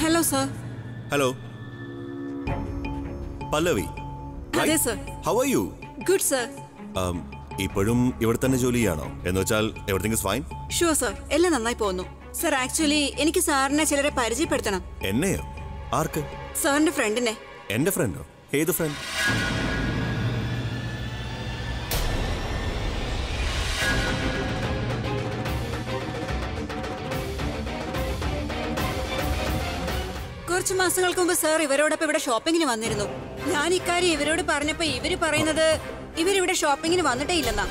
Hello, sir. Hello. Pallavi. Yes, sir. How are you? Good, sir. ഇപ്പോഴും ഇവിടെ തന്നെ ജോലി ചെയ്യാണോ? എന്ന് വെച്ചാൽ everything is fine? Sure, sir. എല്ലാം നന്നായി പോകുന്നു. Sir, actually എനിക്ക് സാറിനെ ചിലരെ പരിചയപ്പെടുത്തണം. എന്നെയോ? ആർക്ക്? സാറിന്റെ ഫ്രണ്ടിനെ. എന്റെ ഫ്രണ്ടോ? ഏത് ഫ്രണ്ട്? കുറച്ച് മാസങ്ങൾക്ക് മുമ്പ് സാർ ഇവരോടൊപ്പം ഇവിടെ ഷോപ്പിങ്ങിന് വന്നിരുന്നു. ഞാൻ ഇക്കാര്യം ഇവരോട് പറഞ്ഞപ്പോ ഇവര് പറയുന്നത് ഇവരിവിടെ ഷോപ്പിങ്ങിന് വന്നിട്ടേ ഇല്ലെന്നാ.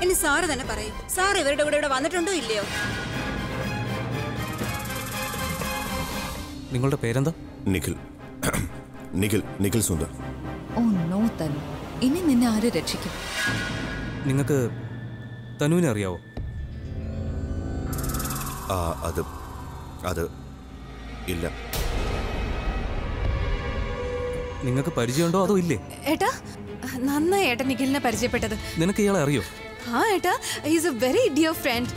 ഇനി സാറ് തന്നെ പറയും, സാർ ഇവരുടെ കൂടെ ഇവിടെ വന്നിട്ടുണ്ടോ ഇല്ലയോ? നിങ്ങളുടെ പേരെന്താ? നിഖിൽ. നിഖിൽ നിഖിൽ സുന്ദർ. ഓ നോ തനു, ഇനി നിന്നെ ആര് രക്ഷിക്കും? നിങ്ങൾക്ക് തനുവിനെ അറിയാവോ? അത് ഇല്ല. നിങ്ങൾക്ക് പരിചയമുണ്ടോ അതോ ഇല്ലേ? ഏട്ടാ, നന്നായി ഏട്ടൻ നിഖിലിനെ പരിചയപ്പെട്ടത്. നിനക്ക് ഇയാളെ അറിയോ? ആ ഏട്ടാ, is A very dear friend.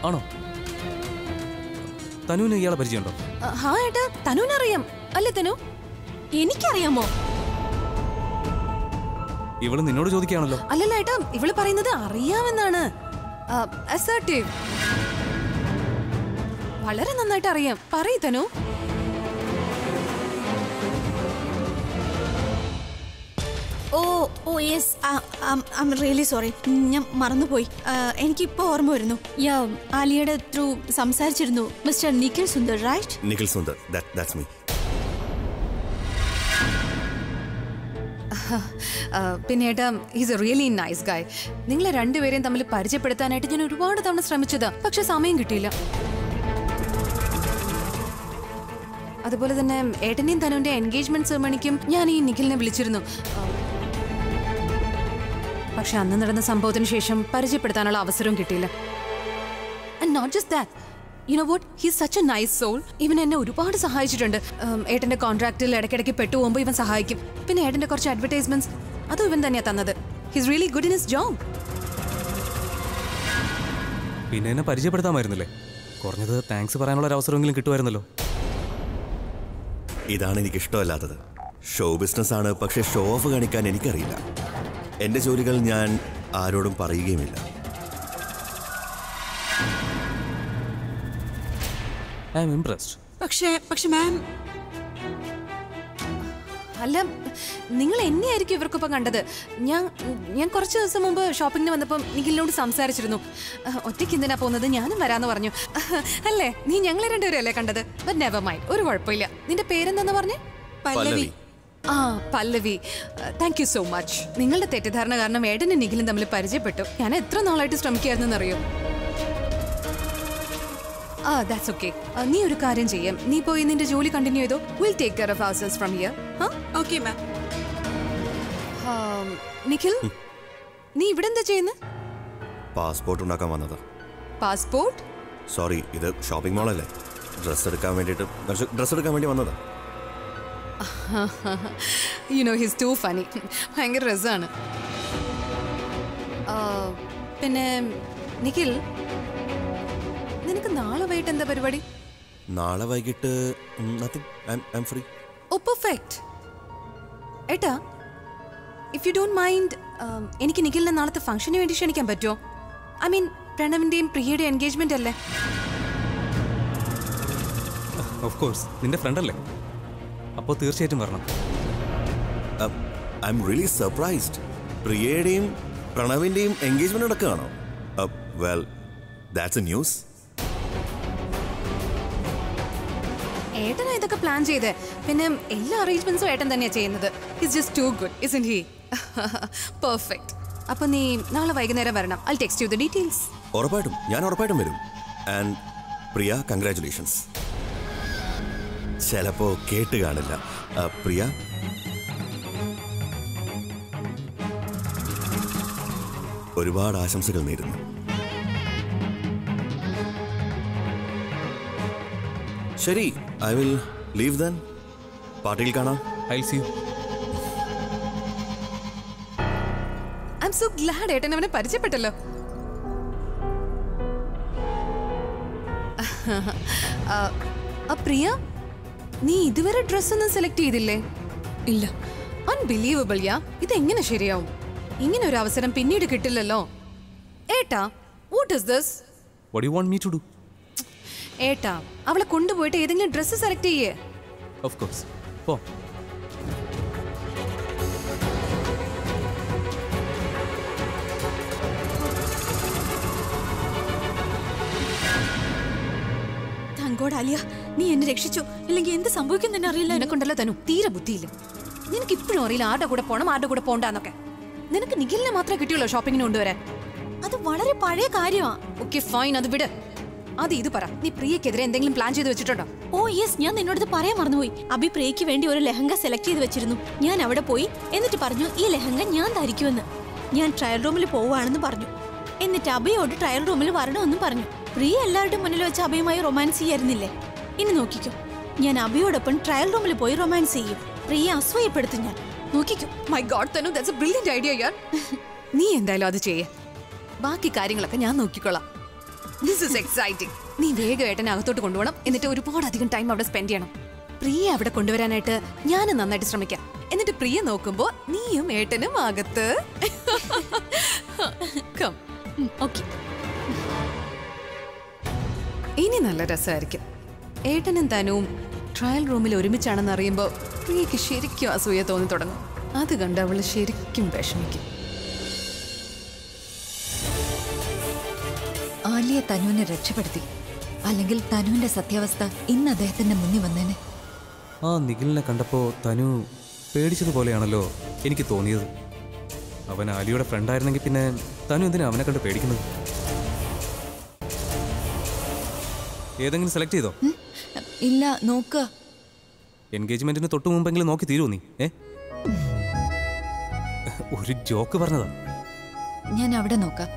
ആണോ? തനുവിന് ഇയാളെ പരിചയമുണ്ടോ? ഹാ ഏട്ടാ, തനുവിനറിയാം. അല്ലേ തനു? എനിക്കറിയാമോ? ഇവള് നിന്നോട് ചോദിക്കുകയാണല്ലോ. അല്ലല്ല ഏട്ടാ, ഇവള് പറയുന്നത് അറിയാമെന്നാണ്. അസർട്ടീവ്. വളരെ നന്നായിട്ട് അറിയാം. പറയ് Tanu. Oh yes, I am really sorry, ഞാൻ മറന്നുപോയി. എനിക്കിപ്പോൾ ഓർമ്മ വരുന്നു. ആലിയയുടെ ത്രൂ സംസാരിച്ചിരുന്നു. Mister Nikhil Sundar, right? Nikhil Sundar, that's me. പിന്നെ ഏട്ടാ, ഈസ് എ റിയലി നൈസ് ഗായ്. നിങ്ങളെ രണ്ടുപേരെയും തമ്മിൽ പരിചയപ്പെടുത്താനായിട്ട് ഞാൻ ഒരുപാട് തവണ ശ്രമിച്ചതാ, പക്ഷെ സമയം കിട്ടിയില്ല. അതുപോലെ തന്നെ ഏട്ടനെയും തനുവിന്റെ എൻഗേജ്മെന്റ് സെറമണിക്കും ഞാൻ ഈ നിഖിലിനെ വിളിച്ചിരുന്നു. പക്ഷെ അന്ന് നടന്ന സംഭവത്തിന് ശേഷം പരിചയപ്പെടുത്താനുള്ള അവസരവും കിട്ടിയില്ല. And not just that, you know what, he is such a nice soul. ഇവൻ എന്നെ ഒരുപാട് സഹായിച്ചിട്ടുണ്ട്. ഏട്ടന്റെ കോൺട്രാക്റ്റിൽ ഇടയ്ക്കിടയ്ക്ക് പെട്ടുപോകുമ്പോൾ ഇവൻ സഹായിക്കും. പിന്നെ ഏട്ടന്റെ കുറച്ച് അഡ്വർടൈസ്മെന്റ്സ് അതും ഇവൻ തന്നെയാണ് തന്നത്. He is really good in his job. പിന്നെ എന്നെ പരിചയപ്പെടുത്താമായിരുന്നില്ലേ? കുറഞ്ഞത് താങ്ക്സ് പറയാനുള്ള ഒരു അവസരമെങ്കിലും കിട്ടുമായിരുന്നല്ലോ. ഇതാണ് എനിക്ക് ഇഷ്ടമല്ലാത്തത്. ഷോ ബിസിനസ് ആണ്, പക്ഷെ ഷോ ഓഫ് കാണിക്കാൻ എനിക്കറിയില്ല. എൻ്റെ ജോലികൾ ഞാൻ ആരോടും പറയുകയുമില്ല. I am impressed. പക്ഷെ മാം, അല്ല, നിങ്ങൾ എന്നെയായിരിക്കും ഇവർക്കൊപ്പം കണ്ടത്. ഞാൻ കുറച്ച് ദിവസം മുമ്പ് ഷോപ്പിങ്ങിന് വന്നപ്പം നിഖിലിനോട് സംസാരിച്ചിരുന്നു. ഒറ്റയ്ക്ക് എന്തിനാ പോകുന്നത്, ഞാനും വരാന്ന് പറഞ്ഞു. അല്ലേ, നീ ഞങ്ങളെ രണ്ടുപേരും അല്ലേ കണ്ടത്? ബട്ട് നെവർ മൈൻഡ്, ഒരു കുഴപ്പമില്ല. നിന്റെ പേരെന്താന്ന് പറഞ്ഞേ? പല്ലവി. ആ, Pallavi. Thank you so much. നിങ്ങളുടെ തെറ്റിദ്ധാരണ കാരണം ഏട്ടനും നിഖിലും തമ്മിൽ പരിചയപ്പെട്ടു. ഞാൻ എത്ര നാളായിട്ട് ശ്രമിക്കായിരുന്നു അറിയോ? That's okay. നീ ഒരു കാര്യം ചെയ്യാം, നീ പോയി നിന്റെ ജോലി കണ്ടിന്യൂ ചെയ്തോ. Will take care of ourselves from here. Okay ma'am. Nikhil, നീ ഇവിടെ എന്താ ചെയ്യുന്നത്? പാസ്പോർട്ട് ഉണ്ടാക്കാൻ വന്നത്. പാസ്പോർട്ട്? സോറി, ഇത് ഷോപ്പിംഗ് മോളല്ലേ. ഡ്രസ്സ് എടുക്കാൻ വേണ്ടി വന്നതാ. You know, his too funny. ഭയങ്കര രസമാണ്. പിന്നെ നിഖിൽ, നിനക്ക് നാളെ വൈകിട്ട് എന്താ പരിപാടി? നാളെ വൈകിട്ട് nothing, I am free. Oh perfect. ഏട്ടാ, ഇഫ് യു ഡോണ്ട് മൈൻഡ്, എനിക്ക് നിഖിലിനെ നാളത്തെ ഫംഗ്ഷന് വേണ്ടി ക്ഷണിക്കാൻ പറ്റുമോ? ഐ മീൻ, പ്രണവിന്റെയും പ്രിയയുടെയും എൻഗേജ്മെന്റ് അല്ലേ? ഓഫ് കോഴ്സ്, നിന്റെ ഫ്രണ്ട് അല്ലേ, അപ്പോൾ തീർച്ചയായിട്ടും വരണം. I am really surprised. പ്രിയയുടെയും പ്രണവിന്റെയും എൻഗേജ്മെന്റ് നടക്കുകയാണോ? Well, that's a news. ഏട്ടനാ ഇതൊക്കെ പ്ലാൻ ചെയ്തേ. പിന്നെ എല്ലാ അറേഞ്ച്മെന്റ്സും ഏട്ടൻ തന്നെയാ ചെയ്യുന്നത്. He's just too good, isn't he? Perfect. അപ്പൊ നീ നാളെ വൈകുന്നേരം വരണം. I text you the details. ഞാൻ ഉറപ്പായിട്ടും വരും. And Priya, congratulations. ചിലപ്പോ കേട്ട് കാണില്ല. പ്രിയ, ഒരുപാട് ആശംസകൾ നേരുന്നു. ശരി, ഐ വിൽ ലീവ് ദെൻ. പാർട്ടിയിൽ കാണാം. I will see you. I am so glad ഏട്ടൻ അവനെ പരിചയപ്പെട്ടല്ലോ. പ്രിയ, നീ ഇതുവരെ ഡ്രസ് ഒന്നും സെലക്ട് ചെയ്തില്ലേ? ഇല്ല. അൺബിലീവബിൾ യാ. ഇതെങ്ങനെ ശരിയാവും? ഇങ്ങനെ ഒരു അവസരം പിന്നീട് കിട്ടില്ലല്ലോ. ഏട്ടാ, what is this? What do you want me to do? ഏട്ടാ, അവളെ കൊണ്ടുപോയിട്ട് ഏതെങ്കിലും ഡ്രസ്സ് സെലക്ട് ചെയ്യേ. Of course. പോ. താങ്കോട് ആലിയ, നീ എന്നെ രക്ഷിച്ചു. അല്ലെങ്കിൽ എന്ത് സംഭവിക്കും എന്ന് അറിയില്ല. നിനക്കുണ്ടല്ലോ തനു, തീരെ ബുദ്ധിയില്ല. നിനക്ക് ഇപ്പോഴും അറിയില്ല ആരുടെ കൂടെ പോണം ആരുടെ കൂടെ പോണ്ടെന്നൊക്കെ. നിനക്ക് നിഖിലിനെ മാത്രമേ കിട്ടിയുള്ളൂ ഷോപ്പിങ്ങിന് കൊണ്ടുവരാൻ. അത് വളരെ പഴയ കാര്യമാ. ഓക്കെ ഫൈൻ, അത് വിട്. അത് ഇത് പറ, നീ പ്രിയക്കെതിരെ എന്തെങ്കിലും പ്ലാൻ ചെയ്ത് വെച്ചിട്ടുണ്ടോ? ഓ യെസ്, ഞാൻ നിന്നോടത് പറയാൻ മറന്നുപോയി. അബി പ്രിയയ്ക്ക് വേണ്ടി ഒരു ലെഹങ്ക സെലക്ട് ചെയ്ത് വെച്ചിരുന്നു. ഞാൻ അവിടെ പോയി എന്നിട്ട് പറഞ്ഞു ഈ ലെഹങ്ക ഞാൻ ധരിക്കുമെന്ന്. ഞാൻ ട്രയൽ റൂമിൽ പോവുകയാണെന്ന് പറഞ്ഞു. എന്നിട്ട് അബിയോട് ട്രയൽ റൂമിൽ വരണമെന്നും പറഞ്ഞു. പ്രിയ എല്ലാവരുടെ മുന്നിൽ വെച്ച് അബിയുമായി റൊമാൻസ് ചെയ്യായിരുന്നില്ലേ? ഇനി നോക്കിക്കോ, ഞാൻ അബിയോടൊപ്പം ട്രയൽ റൂമിൽ പോയി റൊമാൻസ് ചെയ്യും. പ്രിയ അസൂയപ്പെടുത്തും ഞാൻ. നോക്കിക്കോ. My God Tanu, that's a brilliant idea യാർ. നീ എന്തായാലും അത് ചെയ്യേ. ബാക്കി കാര്യങ്ങളൊക്കെ ഞാൻ നോക്കിക്കോളാം. This is exciting. നീ വേഗം ഏട്ടനെ അകത്തോട്ട് കൊണ്ടുപോകണം. എന്നിട്ട് ഒരുപാട് അധികം ടൈം അവിടെ സ്പെൻഡ് ചെയ്യണം. പ്രിയ അവിടെ കൊണ്ടുവരാനായിട്ട് ഞാൻ നന്നായിട്ട് ശ്രമിക്കാം. എന്നിട്ട് പ്രിയ നോക്കുമ്പോ നീയും ഏട്ടനും അകത്ത്. ഓക്കെ. ഇനി നല്ല രസമായിരിക്കും. ഏട്ടനും തനുവും ട്രയൽ റൂമിൽ ഒരുമിച്ചാണെന്ന് അറിയുമ്പോൾ പ്രിയക്ക് ശരിക്കും അസൂയ തോന്നി തുടങ്ങും. അത് കണ്ട് അവള് ശരിക്കും വിഷമിക്കും. ആലിയ തനുവിനെ രക്ഷപ്പെടുത്തി. അല്ലെങ്കിൽ തനുവിന്റെ സത്യാവസ്ഥ ഇന്ന് അദ്ദേഹത്തിന്റെ മുന്നിൽ വന്നേനെ. ആ നിഖിലിനെ കണ്ടപ്പോൾ തനു പേടിച്ചതുപോലെയാണല്ലോ എനിക്ക് തോന്നിയത്. അവൻ ആലിയുടെ ഫ്രണ്ടായിരുന്നെങ്കിൽ പിന്നെ തനു എന്തിനാ അവനെ കണ്ട് പേടിക്കുന്നത്? ഏതെങ്കിലും സെലക്ട് ചെയ്തോ? ഇല്ല, നോക്കുക. എൻഗേജ്മെന്റിന് തൊട്ട് മുമ്പെങ്കിലും നോക്കി തീരുമോ നീ? ഒരു ജോക്ക് പറഞ്ഞതാ. ഞാൻ അവിടെ നോക്കാം.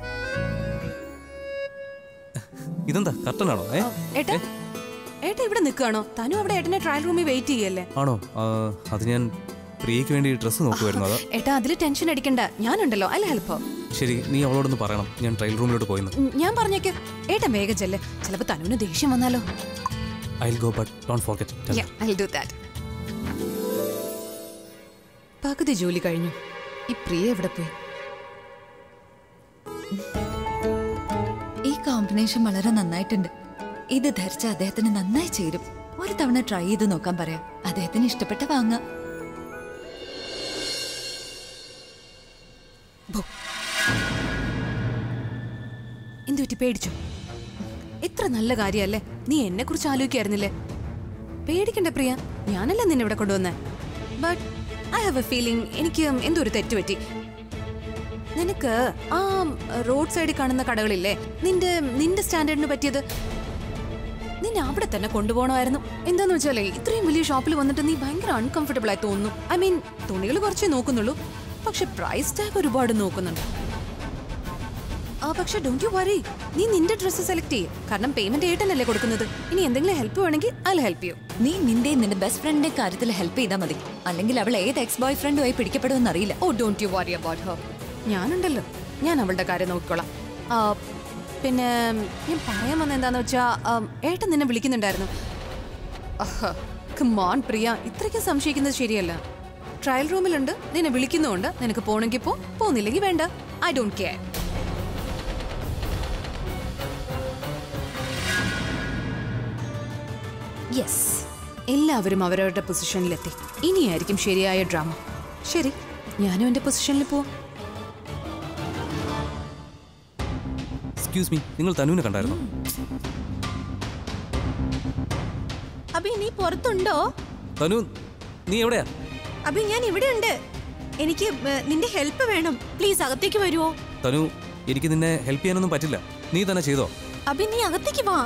ഇതെന്താ കർട്ടനാണോ? ഏട്ടാ ഇവിടെ നിൽക്കുകയാണോ? തനു അവിടെ ഏട്ടനെ ട്രയൽ റൂമിൽ വെയിറ്റ് ചെയ്യല്ലേ? ആണോ? അത് ഞാൻ പ്രിയയ്ക്ക് വേണ്ടി ഡ്രസ്സ് നോക്കുമായിരുന്നു. അതാ. ഏട്ടാ അതിൽ ടെൻഷൻ അടിക്കണ്ട, ഞാനുണ്ടല്ലോ. അല്ല ഹെൽപ്പ്. ശരി, നീ അവളോടൊന്ന് പറയണം ഞാൻ ട്രയൽ റൂമിലോട്ട് പോയിന്ന്. ഞാൻ പറഞ്ഞേക്ക്. ഏട്ടൻ വേഗം ചെല്ല്. ചിലപ്പോ തനുവിന് ദേഷ്യം വന്നാലോ. I'll go, but don't forget. Yeah, I'll do that. പകുതി ജോലി കഴിഞ്ഞു. ഈ പ്രിയ എവിടെ പോയി? ഈ കോമ്പിനേഷൻ വളരെ നന്നായിട്ടുണ്ട്. ഇത് ധരിച്ച അദ്ദേഹത്തിന് നന്നായി ചേരും. ഒരു തവണ ട്രൈ ചെയ്ത് നോക്കാൻ പറയാം. അദ്ദേഹത്തിന് ഇഷ്ടപ്പെട്ട വാങ്ങാം. എന്തുപറ്റി, പേടിച്ചോ? എത്ര നല്ല കാര്യല്ലേ. നീ എന്നെ കുറിച്ച് ആലോചിക്കായിരുന്നില്ലേ? പേടിക്കണ്ട പ്രിയ, ഞാനല്ല നിന്നെ ഇവിടെ കൊണ്ടുവന്നേ. But I have a feeling എനിക്ക് എന്തോ ഒരു തെറ്റുപറ്റി. നിനക്ക് ആ റോഡ് സൈഡിൽ കാണുന്ന കടകളില്ലേ, നിന്റെ സ്റ്റാൻഡേർഡിന് പറ്റിയത്, നിന്നെ അവിടെ തന്നെ കൊണ്ടുപോകണമായിരുന്നു. എന്താന്ന് വെച്ചാലേ ഇത്രയും വലിയ ഷോപ്പിൽ വന്നിട്ട് നീ ഭയങ്കര അൺകംഫർട്ടബിൾ ആയി തോന്നുന്നു. ഐ മീൻ തുണികൾ കുറച്ചേ നോക്കുന്നുള്ളൂ, പക്ഷെ പ്രൈസ് ടാഗ് ഒരുപാട് നോക്കുന്നുണ്ട്. പക്ഷെ ഡോണ്ട് യു വറി, നീ നിന്റെ ഡ്രസ്സ് സെലക്ട് ചെയ്യും. കാരണം പേയ്മെന്റ് ഏട്ടനല്ലേ കൊടുക്കുന്നത്. ഇനി എന്തെങ്കിലും ഹെൽപ്പ് വേണമെങ്കിൽ I'll help you. നീ നിന്റെ ബെസ്റ്റ് ഫ്രണ്ടിന്റെ കാര്യത്തിൽ ഹെൽപ്പ് ചെയ്താൽ മതി. അല്ലെങ്കിൽ അവൾ ഏത് എക്സ് ബോയ് ഫ്രണ്ടുമായി പിടിക്കപ്പെടുമെന്ന് അറിയില്ല. Oh don't you worry about her. ഞാനുണ്ടല്ലോ, ഞാൻ അവളുടെ കാര്യം നോക്കിക്കോളാം. പിന്നെ ഞാൻ പറയാൻ വന്ന എന്താന്ന് വെച്ചാ, ഏട്ടൻ നിന്നെ വിളിക്കുന്നുണ്ടായിരുന്നു. കം ഓൺ പ്രിയ, ഇത്രയ്ക്ക് സംശയിക്കുന്നത് ശരിയല്ല. ട്രയൽ റൂമിലുണ്ട്, നിന്നെ വിളിക്കുന്നുണ്ട്. നിനക്ക് പോണെങ്കിൽ പോന്നില്ലെങ്കിൽ വേണ്ട. I don't care. യെസ്, എല്ലാവരും അവരവരുടെ പൊസിഷനിലെത്തി. ഇനിയായിരിക്കും ശരിയായ ഡ്രാമ. ശരി, ഞാനും എന്റെ പൊസിഷനിൽ പോവാം. എക്സ്ക്യൂസ് മീ, നിങ്ങൾ തനുവിനെ കണ്ടായിരുന്നോ? അബി നീ പുറത്തുണ്ടോ? തനു, നീ എവിടെയാ? അബി ഞാൻ ഇവിടെ ഉണ്ട്. എനിക്ക് നിന്റെ ഹെൽപ്പ് വേണം. പ്ലീസ് അകത്തേക്ക് വരുവോ? തനു, എനിക്ക് നിന്നെ ഹെൽപ്പ് ചെയ്യാനൊന്നും പറ്റില്ല. നീ തന്നെ ചെയ്തോ. അബി നീ അകത്തേക്ക് വാ.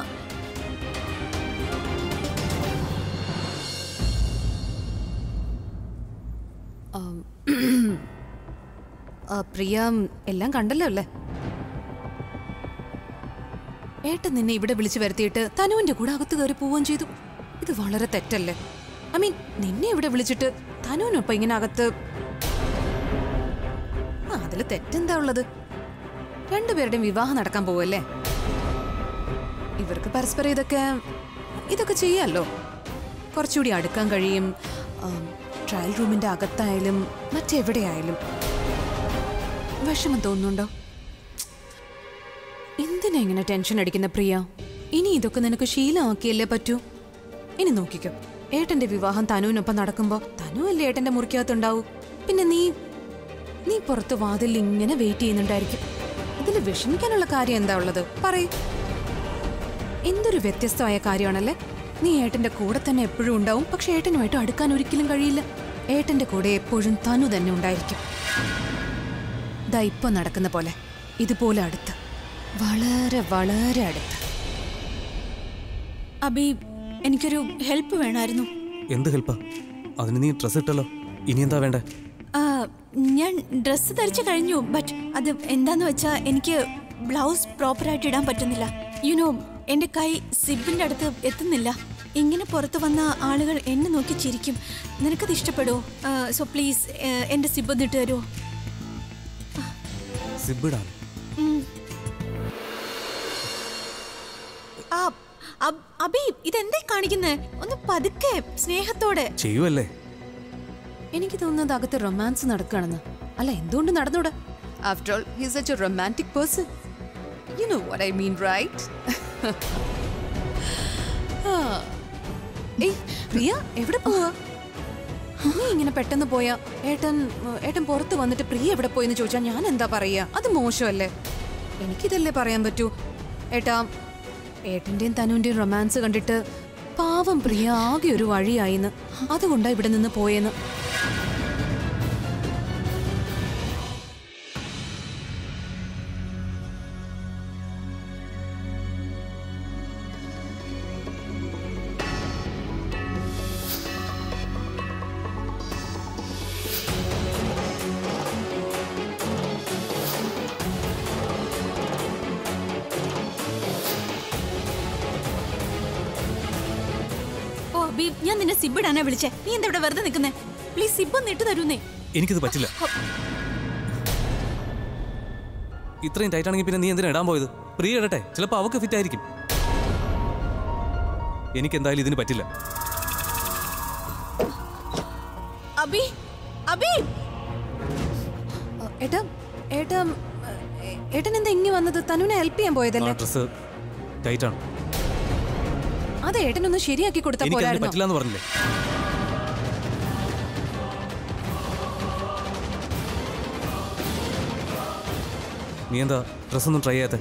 പ്രിയ, എല്ലാം കണ്ടല്ലോ അല്ലേ? ഏട്ടൻ നിന്നെ ഇവിടെ വിളിച്ചു വരുത്തിയിട്ട് തനുവിന്റെ കൂടെ അകത്ത് കയറി പോവുകയും ചെയ്തു. ഇത് വളരെ തെറ്റല്ലേ? ഐ മീൻ നിന്നെ ഇവിടെ വിളിച്ചിട്ട് തനുവിനൊപ്പം ഇങ്ങനെ അകത്ത്, അതില് തെറ്റെന്താ ഉള്ളത്? രണ്ടുപേരുടെയും വിവാഹം നടക്കാൻ പോവല്ലേ? ഇവർക്ക് പരസ്പരം ഇതൊക്കെ ചെയ്യാമല്ലോ. കുറച്ചുകൂടി അടുക്കാൻ കഴിയും. ട്രയൽ റൂമിന്റെ അകത്തായാലും മറ്റെവിടെയായാലും. വിഷമം തോന്നുന്നുണ്ടോ? എന്തിനാ ഇങ്ങനെ ടെൻഷൻ അടിക്കുന്ന പ്രിയ? ഇനി ഇതൊക്കെ നിനക്ക് ശീലമാക്കിയല്ലേ പറ്റൂ. ഇനി നോക്കിക്കോ, ഏട്ടന്റെ വിവാഹം തനുവിനൊപ്പം നടക്കുമ്പോ തനു അല്ലേ ഏട്ടന്റെ മുറിക്കകത്തുണ്ടാവും. പിന്നെ നീ പുറത്ത് വാതിൽ ഇങ്ങനെ വെയിറ്റ് ചെയ്യുന്നുണ്ടായിരിക്കും. ഇതിൽ വിഷമിക്കാനുള്ള കാര്യം എന്താ ഉള്ളത്? പറയ്. എന്തൊരു വ്യത്യസ്തമായ കാര്യമാണല്ലേ. നീ ഏട്ടന്റെ കൂടെ തന്നെ എപ്പോഴും ഉണ്ടാവും, പക്ഷെ ഏട്ടനുമായിട്ട് അടുക്കാൻ ഒരിക്കലും കഴിയില്ല. ഏട്ടന്റെ കൂടെ എപ്പോഴും തനു തന്നെ ഉണ്ടായിരിക്കും. ദാ ഇപ്പൊ നടക്കുന്ന പോലെ, ഇതുപോലെ അടുത്ത്, വളരെ വളരെ അടുത്ത്. അബി, എനിക്കൊരു ഹെൽപ്പ് വേണമായിരുന്നു. എന്ത് ഹെൽപ്പാ? അതിന് നീ ഡ്രസ് ഇട്ടല്ലോ, ഇനി എന്താ വേണ്ടേ? ഞാൻ ഡ്രസ്സ് ധരിച്ചു കഴിഞ്ഞു. ബട്ട് അത് എന്താന്ന് വെച്ചാ എനിക്ക് ബ്ലൗസ് പ്രോപ്പറായിട്ട് ഇടാൻ പറ്റുന്നില്ല. യുനോ, എന്റെ കൈ സിബിന്റെ അടുത്ത് എത്തുന്നില്ല. ഇങ്ങനെ പുറത്ത് വന്ന ആളുകൾ എന്നെ നോക്കി ചിരിക്കും. നിനക്കത് ഇഷ്ടപ്പെടുമോ? സോ പ്ലീസ് എന്റെ സിബ് ഒന്ന് ഇട്ട് തരുമോ? സിബിടാണ്. അബി, ഇതെന്തേ കാണിക്കുന്നേ? ഒന്ന് പതുക്കെ, സ്നേഹത്തോടെ ചെയ്യുവല്ലേ. എനിക്ക് തോന്നുന്നത് അകത്ത് റൊമാൻസ് നടക്കുകയാണെന്ന്. അല്ല, എന്തുകൊണ്ട് നടന്നൂടെ? After all he is such a romantic person. You know what I mean, right? ഏയ് പ്രിയ, എവിടെ പോവാ നീ? ഇങ്ങനെ പെട്ടെന്ന് പോയാ ഏട്ടൻ പുറത്ത് വന്നിട്ട് പ്രിയ എവിടെ പോയെന്ന് ചോദിച്ചാൽ ഞാൻ എന്താ പറയാ? അത് മോശമല്ലേ? എനിക്കിതല്ലേ പറയാൻ പറ്റൂ. ഏട്ടന്റെയും തനുവിന്റെയും റൊമാൻസ് കണ്ടിട്ട് പാവം പ്രിയ ആകെ ഒരു വഴിയായിന്ന്. അതുകൊണ്ടാ ഇവിടെ നിന്ന് പോയെന്ന്. ഞാൻ നിന്നെ സിബ് ഇടാനാ വിളിച്ചേ. നീ എന്താ ഇവിടെ വെറുതെ നിൽക്കുന്നേ? പ്ലീസ് സിബ് ഒന്ന് ഇട്ട് തരൂന്നേ. എനിക്കിത് പറ്റില്ല. ഇത്രയും ടൈറ്റ് ആണെങ്കിൽ പിന്നെ നീ എന്തിനാ ഇടാൻ പോയത്? പ്രിയ ഇടട്ടെ, ചിലപ്പോൾ അവക്ക് ഫിറ്റ് ആയിരിക്കും. എനിക്ക് എന്തായാലും ഇതിന് പറ്റില്ല. അബി, അബി, ഏട്ടൻ എന്താ ഇങ്ങനെ വന്നത്? തനുവിനെ ഹെൽപ്പ് ചെയ്യാൻ പോയതല്ലേ? ഡ്രസ് ടൈറ്റ് ആണ്. അതെ, ഏട്ടനൊന്ന് ശരിയാക്കി കൊടുത്താൽ പോരായിരുന്നോ? പറ്റില്ലെന്ന് പറഞ്ഞില്ലേ? നീ എന്താ ഡ്രസ്സൊന്നും ട്രൈ ചെയ്യാത്ത?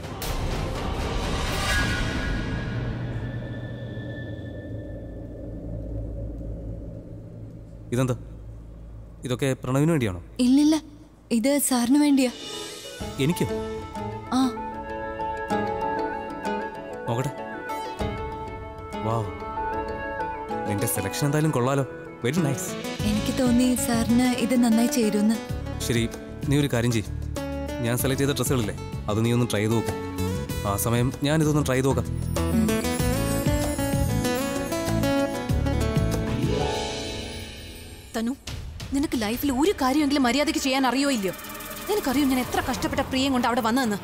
ഇതെന്താ? ഇതൊക്കെ പ്രണവിന് വേണ്ടിയാണോ? ഇല്ലില്ല, ഇത് സാറിന് വേണ്ടിയാ. എനിക്കോ? ആ, നോക്കട്ടെ. വാവ്, നിന്റെ സെലക്ഷൻ എന്തായാലും കൊള്ളാലോ. Very nice. എനിക്ക് തോന്നി സാറിന് ഇത് നന്നായി ചേരുമെന്ന്. ശരി, നീ ഒരു കാര്യം ചെയ്യ്. ഞാൻ സെലക്ട് ചെയ്ത ഡ്രസ്സുകളില്ലേ, അത് നീ ഒന്ന് ട്രൈ ചെയ്ത് നോക്കും. ആ സമയം ഞാനിതൊന്ന് ട്രൈ ചെയ്ത് നോക്കാം. തനു, നിനക്ക് ലൈഫിൽ ഒരു കാര്യമെങ്കിലും മര്യാദയ്ക്ക് ചെയ്യാൻ അറിയോ ഇല്ലയോ? നിനക്കറിയോ ഞാൻ എത്ര കഷ്ടപ്പെട്ട പ്രിയം കൊണ്ട് അവിടെ വന്നതെന്ന്?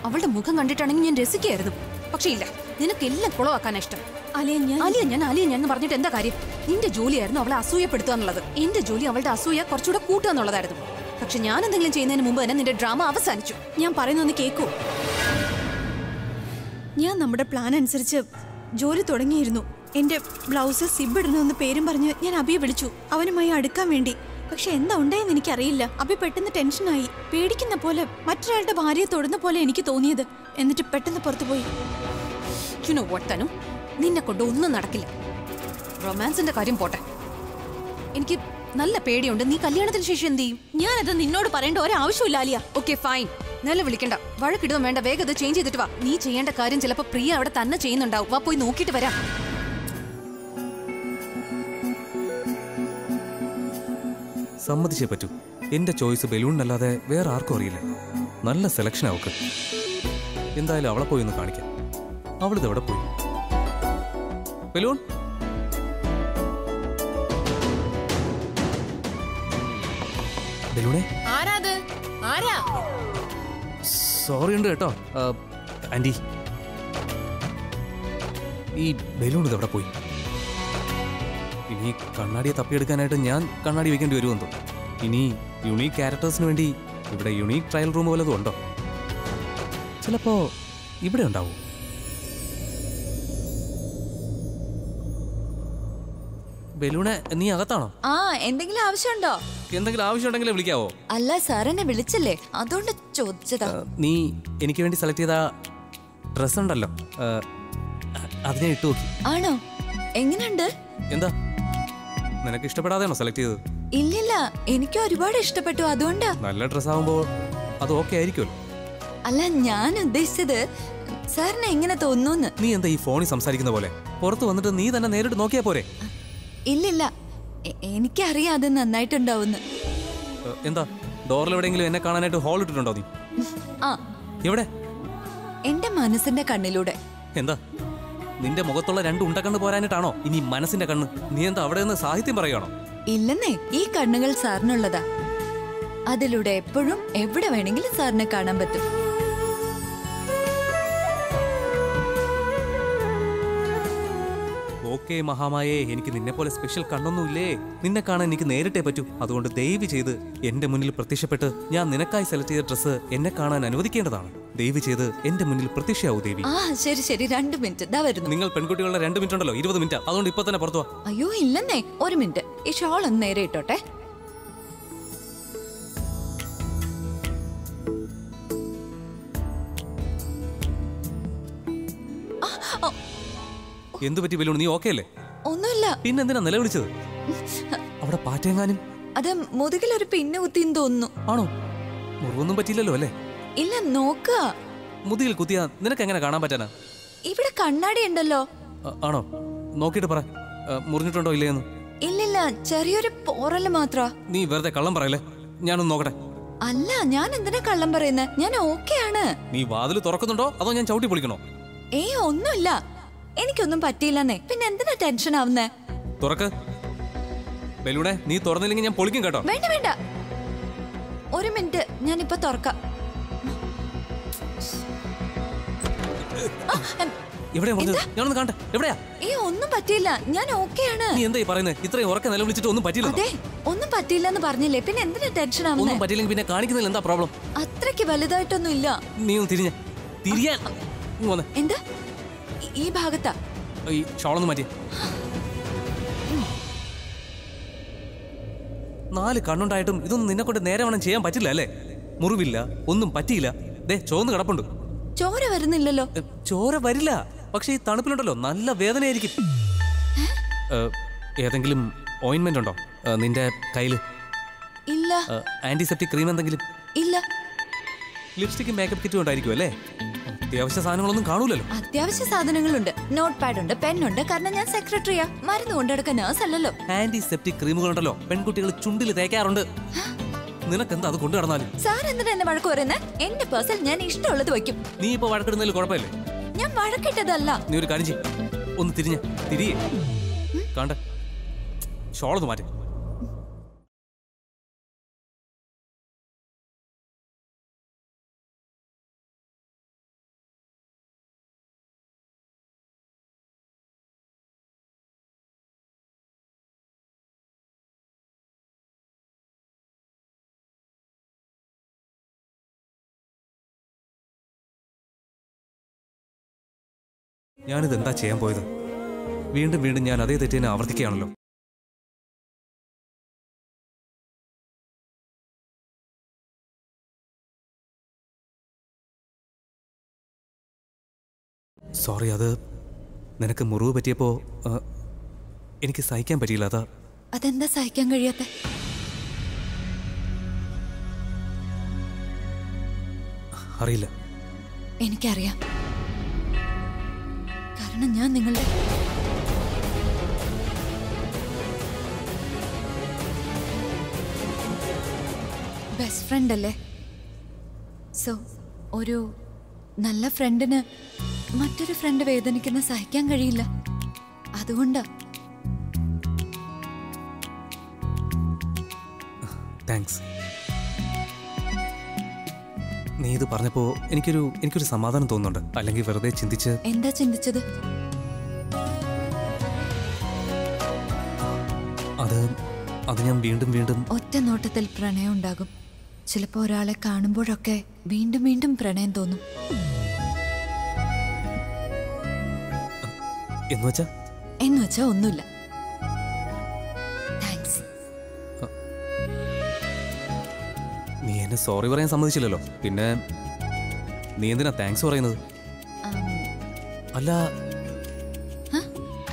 അവളുടെ മുഖം കണ്ടിട്ടാണെങ്കിൽ ഞാൻ രസിക്കായിരുന്നു. പക്ഷേ ഇല്ല, നിനക്കെല്ലാം കുളവാക്കാനാ ഇഷ്ടം. ആലിയ ഞാൻ പറഞ്ഞിട്ട് എന്താ കാര്യം? നിന്റെ ജോലിയായിരുന്നു അവളെ അസൂയപ്പെടുത്തുക എന്നുള്ളത്. എന്റെ ജോലി അവളുടെ അസൂയ കുറച്ചുകൂടെ കൂട്ടുക എന്നുള്ളതായിരുന്നു. പക്ഷെ ഞാൻ എന്തെങ്കിലും ചെയ്യുന്നതിന് മുമ്പ് തന്നെ നിന്റെ ഡ്രാമ അവസാനിച്ചു. ഞാൻ പറയുന്നൊന്ന് കേൾക്കൂ. ഞാൻ നമ്മുടെ പ്ലാൻ അനുസരിച്ച് ജോലി തുടങ്ങിയിരുന്നു. എന്റെ ബ്ലൗസ് സിബ് ഇടണമെന്ന് പേരും പറഞ്ഞ് ഞാൻ അബിയെ വിളിച്ചു, അവനുമായി അടുക്കാൻ വേണ്ടി. പക്ഷെ എന്താ ഉണ്ടായെന്ന് എനിക്കറിയില്ല. അബി പെട്ടെന്ന് ടെൻഷനായി, പേടിക്കുന്ന പോലെ, മറ്റൊരാളുടെ ഭാര്യയെ തൊടുന്ന പോലെ എനിക്ക് തോന്നിയത്. എന്നിട്ട് പെട്ടെന്ന് പുറത്തുപോയി. തനു, നിന്നെ കൊണ്ട് ഒന്നും നടക്കില്ല. റൊമാൻസിന്റെ കാര്യം പോട്ടെ, എനിക്ക് നല്ല പേടിയുണ്ട്. നീ കല്യാണത്തിന് ശേഷം എന്ത് ചെയ്യും? ഞാനത് നിന്നോട് പറയേണ്ട ഒരാവശ്യമില്ല ആലിയ. ഓക്കെ ഫൈൻ, നല്ല വിളിക്കണ്ട, വഴക്കിടുക വേണ്ട. വേഗം അത് ചേഞ്ച് ചെയ്തിട്ട് വാ. നീ ചെയ്യേണ്ട കാര്യം ചിലപ്പോൾ പ്രിയ അവിടെ തന്നെ ചെയ്യുന്നുണ്ടാവും. വാ, പോയി നോക്കിയിട്ട് വരാം. സമ്മതിച്ചേ പറ്റൂ. എന്റെ ചോയ്സ് ബലൂണിനല്ലാതെ വേറെ ആർക്കും അറിയില്ല. നല്ല സെലക്ഷൻ അവൾക്ക്. എന്തായാലും അവളെ പോയി ഒന്ന് കാണിക്കാം. അവളിത് എവിടെ പോയി? ബലൂൺ, ബലൂണേ. സോറി ഉണ്ട് കേട്ടോ ആന്റി. ഈ ബലൂൺ ഇതെവിടെ പോയി? ഇനി കണ്ണാടിയെ തപ്പിയെടുക്കാനായിട്ട് ഞാൻ കണ്ണാടി വെക്കേണ്ടി വരുമെന്തോ. ഇനി യുണീക്ക് ക്യാരക്ടേഴ്സിന് വേണ്ടി ഇവിടെ യുണീക്ക് ട്രയൽ റൂം വല്ലതും ഉണ്ടോ? ചിലപ്പോ ഇവിടെ ഉണ്ടാവും. ബലൂണെ, നീ അകത്താണോ? ആ, എന്തെങ്കിലും ആവശ്യമുണ്ടോ? എന്തെങ്കിലും ആവശ്യമുണ്ടെങ്കിൽ വിളിക്കാവോ? അല്ല, സാർ എന്നെ വിളിച്ചില്ലേ, അതുകൊണ്ട് ചോദിച്ചതാ. നീ എനിക്ക് വേണ്ടി സെലക്ട് ചെയ്ത ഡ്രസ് ഉണ്ടല്ലോ, അതിനെ ഇട്ടു നോക്കി. ആണോ? എങ്ങനെയുണ്ട്? എന്താ, നിനക്ക് ഇഷ്ടപ്പെടാതെയാണോ സെലക്ട് ചെയ്തത്? ഇല്ലില്ല, എനിക്ക് ഒരുപാട് ഇഷ്ടപ്പെട്ടു, അതുകൊണ്ടാ. നല്ല ഡ്രസ് ആവുമ്പോൾ അത് ഓക്കെ ആയിരിക്കുമല്ലോ. അല്ല, ഞാൻ ഉദ്ദേശിച്ചത് സാറിന് എങ്ങനെ തോന്നുന്നു. നീ എന്താ ഈ ഫോണിൽ സംസാരിക്കുന്ന പോലെ? പുറത്ത് വന്നിട്ട് നീ തന്നെ നേരിട്ട് നോക്കിയാ പോരെ? ഇല്ലില്ല, എനിക്കറിയാം അത് നന്നായിട്ടുണ്ടാവുന്ന്. എന്താ, ഡോറിൽ എവിടെയെങ്കിലും എന്നെ കാണാനായിട്ട് ഹോൾ ഇട്ടിട്ടുണ്ടോ നീ? ആ, എവിടെ? എന്റെ മനസ്സിന്റെ കണ്ണിലൂടെ. എന്താ, നിന്റെ മുഖത്തുള്ള രണ്ട് ഉണ്ടക്കണ്ണ് പോരാനായിട്ടാണോ ഇനി മനസ്സിന്റെ കണ്ണ്? നീ എന്താ അവിടെ നിന്ന് സാഹിത്യം പറയുകയാണോ? ഇല്ലെന്നേ, ഈ കണ്ണുകൾ സാറിനുള്ളതാ. അതിലൂടെ എപ്പോഴും എവിടെ വേണമെങ്കിലും സാറിനെ കാണാൻ പറ്റും. ഓക്കെ മഹാമായേ, എനിക്ക് നിന്നെ പോലെ സ്പെഷ്യൽ കണ്ണൊന്നുമില്ലേ. നിന്നെ കാണാൻ എനിക്ക് നേരിട്ടേ പറ്റൂ. അതുകൊണ്ട് ദയവ് ചെയ്ത് എന്റെ മുന്നിൽ പ്രത്യക്ഷപ്പെട്ട് ഞാൻ നിനക്കായി സെലക്ട് ചെയ്ത ഡ്രസ്സ് എന്നെ കാണാൻ അനുവദിക്കേണ്ടതാണ്. ദയവ് ചെയ്ത് എന്റെ മുന്നിൽ പ്രത്യക്ഷയാവൂ ദേവി. ആ, ശരി ശരി, 2 മിനിറ്റ് ദാ വരുന്നു. നിങ്ങൾ പെൺകുട്ടികളുടെ 2 മിനിറ്റ് ഉണ്ടല്ലോ, 20 മിനിറ്റ്. അതുകൊണ്ട് ഇപ്പൊ തന്നെ പുറത്തു വാ. അയ്യോ ഇല്ലെന്നേ, 1 മിനിറ്റ്. ഈ ഷോൾ ഒന്ന് നേരെ ഇട്ടോട്ടെ. എന്തു പറ്റി ബലൂൺ? നീ ഓക്കെ അല്ലേ? ഒന്നുമില്ല. പിന്നെന്തിനാ നിലവിളിച്ചത്? അവിടെ പാറ്റെങ്ങാനും? അത് മുതുകിലൊരു പിന്ന് കുത്തിന്ന് തോന്നുന്നു. ആണോ? മുറിവൊന്നും പറ്റിയില്ലല്ലോ അല്ലേ? ഇല്ല, നോക്കുക. മുതുകിൽ കുത്തിയാ നിനക്ക് എങ്ങനെ കാണാൻ പറ്റാനാ? ഇവിടെ കണ്ണാടി ഉണ്ടല്ലോ. ആണോ? നോക്കിയിട്ട് പറ, മുറിഞ്ഞിട്ടുണ്ടോ ഇല്ലേന്ന്. ഇല്ലില്ല, ചെറിയൊരു പോറല് മാത്ര. നീ വെറുതെ കള്ളം പറയല്ലേ, ഞാനൊന്ന് നോക്കട്ടെ. അല്ല, ഞാൻ എന്തിനാ കള്ളം പറയുന്നത്? ഞാൻ ഓക്കെയാണ്. നീ വാതിൽ തുറക്കുന്നുണ്ടോ അതോ ഞാൻ ചവിട്ടി പൊളിക്കണോ? ഏയ്, ഒന്നുമില്ല, എനിക്കൊന്നും പറ്റിയില്ലെന്നേ. പിന്നെ എന്തിനാ ടെൻഷൻ ആവുന്നേ? തുറക്ക് ബലൂണെ. നീ തുറന്നില്ലെങ്കിൽ ഞാൻ പൊളിക്കും കേട്ടോ. വേണ്ട വേണ്ട, 1 മിനിറ്റ്, ഞാനിപ്പോ തുറക്കാം. എവിടെയാ പറഞ്ഞത്? ഞാനൊന്ന് കാണട്ടെ. എവിടെയാ? ഏയ്, ഒന്നും പറ്റിയില്ല, ഞാൻ ഓക്കെയാണ്. നീ എന്താ ഈ പറയുന്നത്? ഇത്രയും ഉറക്കെ നിലവിളിച്ചിട്ട് ഒന്നും പറ്റില്ല. അതെ, ഒന്നും പറ്റിയില്ലെന്ന് പറഞ്ഞില്ലേ, പിന്നെ എന്തിനാ ടെൻഷൻ ആവുന്നേ? ഒന്നും പറ്റില്ലെങ്കിൽ പിന്നെ കാണിക്കുന്നതിൽ എന്താ പ്രോബ്ലം? അത്രയ്ക്ക് വലുതായിട്ടൊന്നും ഇല്ല. നീ ഒന്ന് തിരിയാൻ. എന്താ? ഈ ഭാഗത്താ. ഈ ഷോളൊന്ന് മാറ്റിയ. 4 കണ്ണുണ്ടായിട്ടും ഇതൊന്നും നിന്നെ കൊണ്ട് നേരെ വേണം ചെയ്യാൻ പറ്റില്ല അല്ലേ? മുറിവില്ല, ഒന്നും പറ്റിയില്ല. ദേ, ചോന്ന് കിടപ്പുണ്ട്. ചോര വരുന്നില്ലല്ലോ. ചോര വരില്ല, പക്ഷെ ഈ തണുപ്പിലുണ്ടല്ലോ നല്ല വേദനയായിരിക്കും. ഏതെങ്കിലും ഓയിൻമെന്റ് ഉണ്ടോ നിന്റെ കയ്യില്? ഇല്ല. ആന്റിസെപ്റ്റിക് ക്രീം എന്തെങ്കിലും? ഇല്ല. ലിപ്സ്റ്റിക്കും മേക്കപ്പ് കിറ്റും ഉണ്ടായിരിക്കും അല്ലേ? അത്യാവശ്യ സാധനങ്ങളൊന്നും കാണൂലല്ലോ. അത്യാവശ്യ സാധനങ്ങളുണ്ട്. നോട്ട് പാഡ് ഉണ്ട്, പെന്നുണ്ട്, കാരണം ഞാൻ സെക്രട്ടറിയാ. മരുന്ന് കൊണ്ടെടുക്കാൻ നേഴ്സ് അല്ലല്ലോ. ആന്റിസെപ്റ്റിക് ക്രീമുകളുണ്ടല്ലോ പെൺകുട്ടികൾ ചുണ്ടിൽ തേക്കാറുണ്ട്. നിനക്കെന്താ അത് കൊണ്ടു നടന്നാലും? സാർ എന്തിനാ എന്നെ വഴക്ക് പറയുന്നത്? എന്റെ പേഴ്സിൽ ഞാൻ ഇഷ്ടമുള്ളത് വെക്കും. നീ ഇപ്പൊ വഴക്കിടുന്നതിൽ കുഴപ്പമില്ലേ? ഞാൻ വഴക്കിട്ടതല്ല. നീ ഒരു കാര്യം ചെയ്യ്, ഒന്ന് തിരിയേ കണ്ട ഷോളൊന്ന് മാറ്റി. ഞാനിതെന്താ ചെയ്യാൻ പോയത്? വീണ്ടും വീണ്ടും ഞാൻ അതേ തെറ്റിനെ ആവർത്തിക്കുകയാണല്ലോ. സോറി, അത് നിനക്ക് മുറിവ് പറ്റിയപ്പോ എനിക്ക് സഹിക്കാൻ പറ്റിയില്ല. അതെന്താ സഹിക്കാൻ കഴിയാത്ത? അറിയില്ല. എനിക്കറിയാം, കാരണം ഞാൻ നിങ്ങളുടെ ബെസ്റ്റ് ഫ്രണ്ട് അല്ലേ? സോ ഒരു നല്ല ഫ്രണ്ടിന് മറ്റൊരു ഫ്രണ്ട് വേദനിക്കുന്ന സഹിക്കാൻ കഴിയില്ല. അതുകൊണ്ടാ. താങ്ക്സ്. നീ ഇത് പറഞ്ഞപ്പോ എനിക്കൊരു സമാധാനം തോന്നുന്നുണ്ട്. അല്ലെങ്കിൽ വെറുതെ ചിന്തിച്ച്. എന്താ ചിന്തിച്ചത്? അത് ഞാൻ വീണ്ടും വീണ്ടും ഒറ്റ നോട്ടത്തിൽ പ്രണയം ഉണ്ടാകും. ചിലപ്പോ ഒരാളെ കാണുമ്പോഴൊക്കെ വീണ്ടും വീണ്ടും പ്രണയം തോന്നും. എന്നുവെച്ചാ ഒന്നുമില്ല. താങ്ക്സ്. നീ എന്നെ സോറി പറയാൻ സമ്മതിച്ചില്ലല്ലോ, പിന്നെ നീ എന്തിനാ താങ്ക്സ് പറയുന്നത്? അല്ല,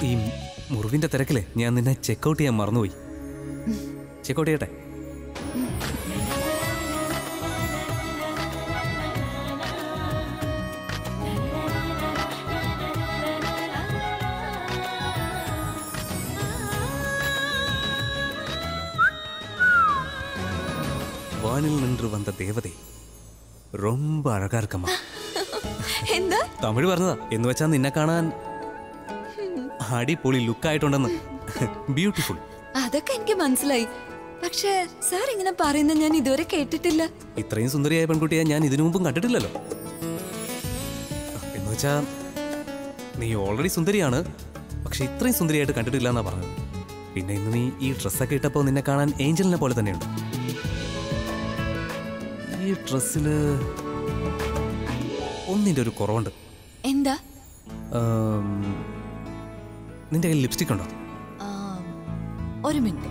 ഈ മുറിവിന്റെ തിരക്കിലെ ഞാൻ നിന്നെ ചെക്കൗട്ട് ചെയ്യാൻ മറന്നുപോയി. ചെക്കൗട്ട് ചെയ്യട്ടെ? വാനിൽ നിன்று വന്ന ദേവതേ, ரொம்ப അഴകാ இருக்கம்மா. എന്താ? തമിഴ് പറഞ്ഞതാ. എന്ന് വെച്ചാൽ നിന്നെ കാണാൻ അടിപൊളി ലുക്കായിട്ടുണ്ടെന്ന്. ബ്യൂട്ടിഫുൾ. അതൊക്കെ എനിക്ക് മനസ്സിലായി. പക്ഷേ സാർ ഇങ്ങനെ പറയുന്നത് ഞാൻ ഇതുവരെ കേട്ടിട്ടില്ല. ഇത്രയും സുന്ദരിയായ പെൺകുട്ടിയെ ഞാൻ ഇതിനു മുമ്പും കണ്ടിട്ടില്ലല്ലോ. എന്ന് വെച്ചാ നീ ഓൾറെഡി സുന്ദരിയാണ്, പക്ഷെ ഇത്രയും സുന്ദരിയായിട്ട് കണ്ടിട്ടില്ല എന്നാ പറഞ്ഞത്. പിന്നെ ഇന്ന് നീ ഈ ഡ്രസ്സൊക്കെ ഇട്ടപ്പോൾ നിന്നെ കാണാൻ ഏഞ്ചലിനെ പോലെ തന്നെയുണ്ട്. ഈ ഡ്രസ്സില് ഒന്നിന്റെ ഒരു കുറവുണ്ട്. എന്താ? നിന്റെ കയ്യിൽ ലിപ്സ്റ്റിക് ഉണ്ടോ? ഒരു മിനിറ്റ്.